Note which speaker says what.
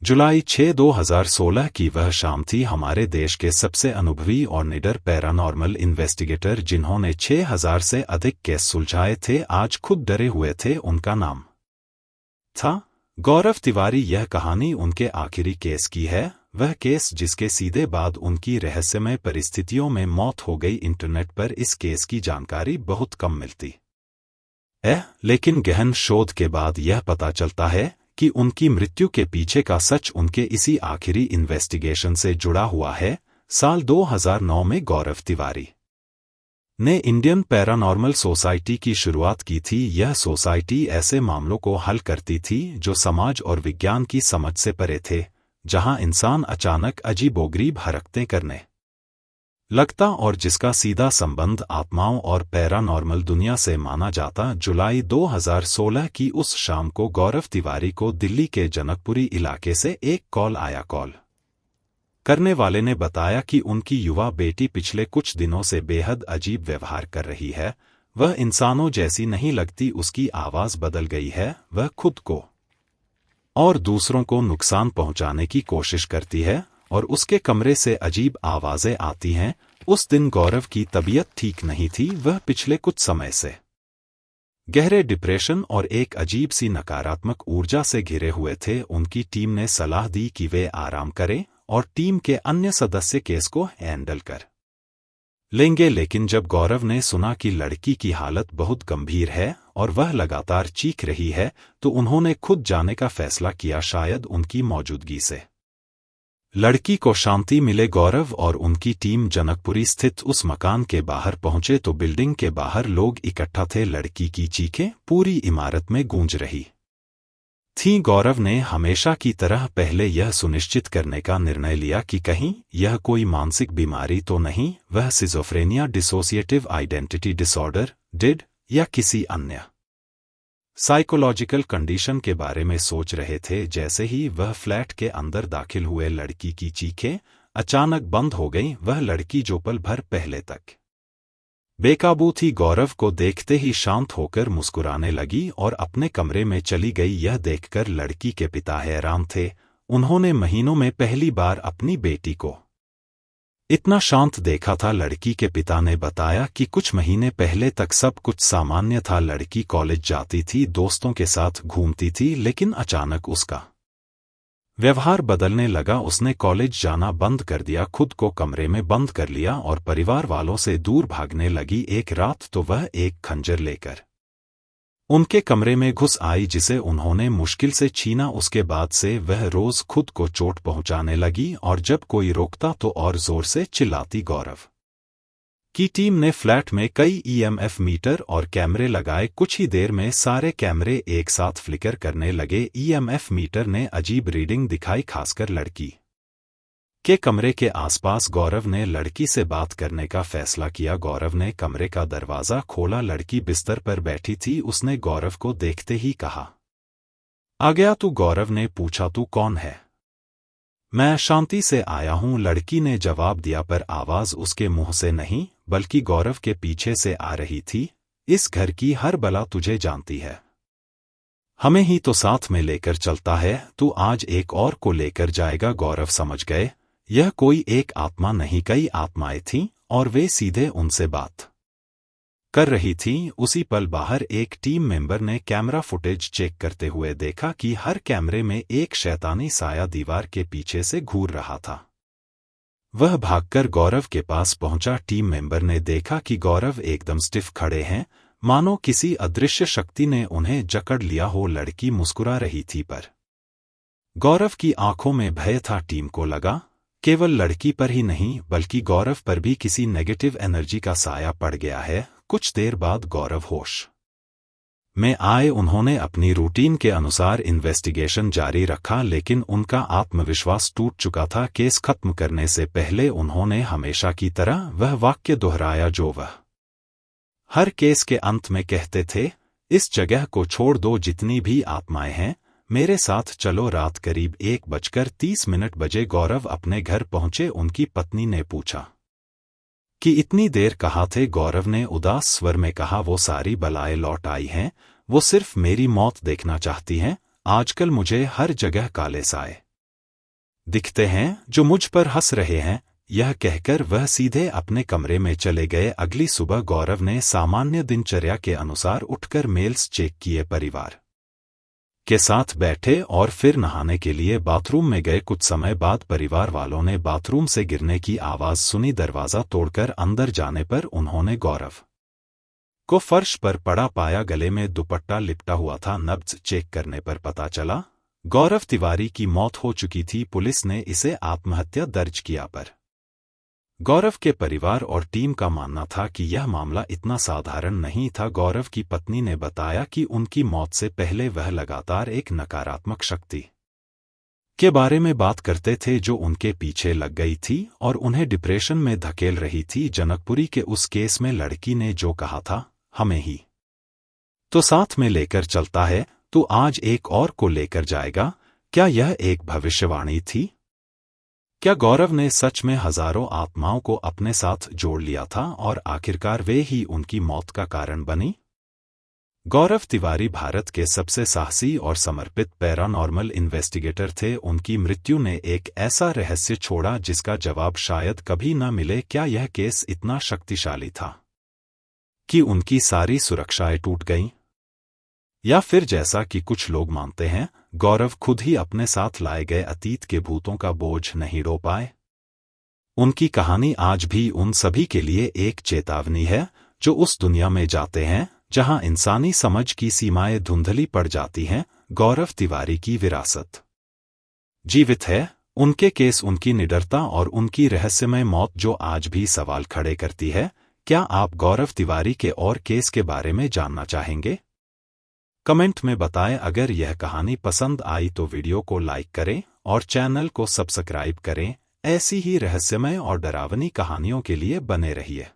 Speaker 1: जुलाई 6, 2016 की वह शाम थी। हमारे देश के सबसे अनुभवी और निडर पैरानॉर्मल इन्वेस्टिगेटर जिन्होंने 6000 से अधिक केस सुलझाए थे, आज खुद डरे हुए थे। उनका नाम था गौरव तिवारी। यह कहानी उनके आखिरी केस की है, वह केस जिसके सीधे बाद उनकी रहस्यमय परिस्थितियों में मौत हो गई। इंटरनेट पर इस केस की जानकारी बहुत कम मिलती है, लेकिन गहन शोध के बाद यह पता चलता है कि उनकी मृत्यु के पीछे का सच उनके इसी आखिरी इन्वेस्टिगेशन से जुड़ा हुआ है। साल 2009 में गौरव तिवारी ने इंडियन पैरानॉर्मल सोसाइटी की शुरुआत की थी। यह सोसाइटी ऐसे मामलों को हल करती थी जो समाज और विज्ञान की समझ से परे थे, जहां इंसान अचानक अजीबोगरीब हरकतें करने लगता और जिसका सीधा संबंध आत्माओं और पैरानॉर्मल दुनिया से माना जाता। जुलाई 2016 की उस शाम को गौरव तिवारी को दिल्ली के जनकपुरी इलाके से एक कॉल आया। कॉल करने वाले ने बताया कि उनकी युवा बेटी पिछले कुछ दिनों से बेहद अजीब व्यवहार कर रही है। वह इंसानों जैसी नहीं लगती, उसकी आवाज बदल गई है, वह खुद को और दूसरों को नुकसान पहुंचाने की कोशिश करती है और उसके कमरे से अजीब आवाजें आती हैं। उस दिन गौरव की तबीयत ठीक नहीं थी, वह पिछले कुछ समय से गहरे डिप्रेशन और एक अजीब सी नकारात्मक ऊर्जा से घिरे हुए थे। उनकी टीम ने सलाह दी कि वे आराम करें और टीम के अन्य सदस्य केस को हैंडल कर लेंगे। लेकिन जब गौरव ने सुना कि लड़की की हालत बहुत गंभीर है और वह लगातार चीख रही है, तो उन्होंने खुद जाने का फैसला किया। शायद उनकी मौजूदगी से लड़की को शांति मिले। गौरव और उनकी टीम जनकपुरी स्थित उस मकान के बाहर पहुंचे तो बिल्डिंग के बाहर लोग इकट्ठा थे। लड़की की चीखें पूरी इमारत में गूंज रही थीं। गौरव ने हमेशा की तरह पहले यह सुनिश्चित करने का निर्णय लिया कि कहीं यह कोई मानसिक बीमारी तो नहीं, वह schizophrenia, dissociative identity disorder, did या किसी अन्य साइकोलॉजिकल कंडीशन के बारे में सोच रहे थे। जैसे ही वह फ्लैट के अंदर दाखिल हुए, लड़की की चीखें अचानक बंद हो गईं। वह लड़की जो पल भर पहले तक बेकाबू थी, गौरव को देखते ही शांत होकर मुस्कुराने लगी और अपने कमरे में चली गई। यह देखकर लड़की के पिता हैरान थे। उन्होंने महीनों में पहली बार अपनी बेटी को इतना शांत देखा था। लड़की के पिता ने बताया कि कुछ महीने पहले तक सब कुछ सामान्य था। लड़की कॉलेज जाती थी, दोस्तों के साथ घूमती थी, लेकिन अचानक उसका व्यवहार बदलने लगा। उसने कॉलेज जाना बंद कर दिया, खुद को कमरे में बंद कर लिया और परिवार वालों से दूर भागने लगी। एक रात तो वह एक खंजर लेकर उनके कमरे में घुस आई, जिसे उन्होंने मुश्किल से छीना। उसके बाद से वह रोज खुद को चोट पहुंचाने लगी और जब कोई रोकता तो और जोर से चिल्लाती। गौरव की टीम ने फ्लैट में कई ईएमएफ मीटर और कैमरे लगाए। कुछ ही देर में सारे कैमरे एक साथ फ्लिकर करने लगे। ईएमएफ मीटर ने अजीब रीडिंग दिखाई, खासकर लड़की के कमरे के आसपास। गौरव ने लड़की से बात करने का फैसला किया। गौरव ने कमरे का दरवाजा खोला। लड़की बिस्तर पर बैठी थी। उसने गौरव को देखते ही कहा, आ गया तू? गौरव ने पूछा, तू कौन है? मैं शांति से आया हूं, लड़की ने जवाब दिया, पर आवाज उसके मुंह से नहीं बल्कि गौरव के पीछे से आ रही थी। इस घर की हर बला तुझे जानती है, हमें ही तो साथ में लेकर चलता है, तू आज एक और को लेकर जाएगा। गौरव समझ गए यह कोई एक आत्मा नहीं, कई आत्माएं थीं और वे सीधे उनसे बात कर रही थीं। उसी पल बाहर एक टीम मेंबर ने कैमरा फुटेज चेक करते हुए देखा कि हर कैमरे में एक शैतानी साया दीवार के पीछे से घूर रहा था। वह भागकर गौरव के पास पहुंचा। टीम मेंबर ने देखा कि गौरव एकदम स्टिफ खड़े हैं, मानो किसी अदृश्य शक्ति ने उन्हें जकड़ लिया हो। लड़की मुस्कुरा रही थी, पर गौरव की आंखों में भय था। टीम को लगा केवल लड़की पर ही नहीं बल्कि गौरव पर भी किसी नेगेटिव एनर्जी का साया पड़ गया है। कुछ देर बाद गौरव होश में आए। उन्होंने अपनी रूटीन के अनुसार इन्वेस्टिगेशन जारी रखा, लेकिन उनका आत्मविश्वास टूट चुका था। केस खत्म करने से पहले उन्होंने हमेशा की तरह वह वाक्य दोहराया जो वह हर केस के अंत में कहते थे, इस जगह को छोड़ दो, जितनी भी आत्माएं हैं मेरे साथ चलो। रात करीब 1:30 बजे गौरव अपने घर पहुंचे। उनकी पत्नी ने पूछा कि इतनी देर कहाँ थे? गौरव ने उदास स्वर में कहा, वो सारी बलाएं लौट आई हैं, वो सिर्फ मेरी मौत देखना चाहती हैं। आजकल मुझे हर जगह काले साए दिखते हैं जो मुझ पर हंस रहे हैं। यह कहकर वह सीधे अपने कमरे में चले गए। अगली सुबह गौरव ने सामान्य दिनचर्या के अनुसार उठकर मेल्स चेक किए, परिवार के साथ बैठे और फिर नहाने के लिए बाथरूम में गए। कुछ समय बाद परिवार वालों ने बाथरूम से गिरने की आवाज सुनी। दरवाजा तोड़कर अंदर जाने पर उन्होंने गौरव को फर्श पर पड़ा पाया, गले में दुपट्टा लिपटा हुआ था। नब्ज चेक करने पर पता चला गौरव तिवारी की मौत हो चुकी थी। पुलिस ने इसे आत्महत्या दर्ज किया, पर गौरव के परिवार और टीम का मानना था कि यह मामला इतना साधारण नहीं था। गौरव की पत्नी ने बताया कि उनकी मौत से पहले वह लगातार एक नकारात्मक शक्ति के बारे में बात करते थे जो उनके पीछे लग गई थी और उन्हें डिप्रेशन में धकेल रही थी। जनकपुरी के उस केस में लड़की ने जो कहा था, हमें ही तो साथ में लेकर चलता है, तो आज एक और को लेकर जाएगा। क्या यह एक भविष्यवाणी थी? क्या गौरव ने सच में हजारों आत्माओं को अपने साथ जोड़ लिया था और आखिरकार वे ही उनकी मौत का कारण बनी? गौरव तिवारी भारत के सबसे साहसी और समर्पित पैरानॉर्मल इन्वेस्टिगेटर थे। उनकी मृत्यु ने एक ऐसा रहस्य छोड़ा जिसका जवाब शायद कभी न मिले। क्या यह केस इतना शक्तिशाली था कि उनकी सारी सुरक्षाएं टूट गईं? या फिर जैसा कि कुछ लोग मानते हैं, गौरव खुद ही अपने साथ लाए गए अतीत के भूतों का बोझ नहीं ढो पाए? उनकी कहानी आज भी उन सभी के लिए एक चेतावनी है जो उस दुनिया में जाते हैं जहां इंसानी समझ की सीमाएं धुंधली पड़ जाती हैं। गौरव तिवारी की विरासत जीवित है, उनके केस, उनकी निडरता और उनकी रहस्यमय मौत जो आज भी सवाल खड़े करती है। क्या आप गौरव तिवारी के और केस के बारे में जानना चाहेंगे? कमेंट में बताएं। अगर यह कहानी पसंद आई तो वीडियो को लाइक करें और चैनल को सब्सक्राइब करें। ऐसी ही रहस्यमय और डरावनी कहानियों के लिए बने रहिए।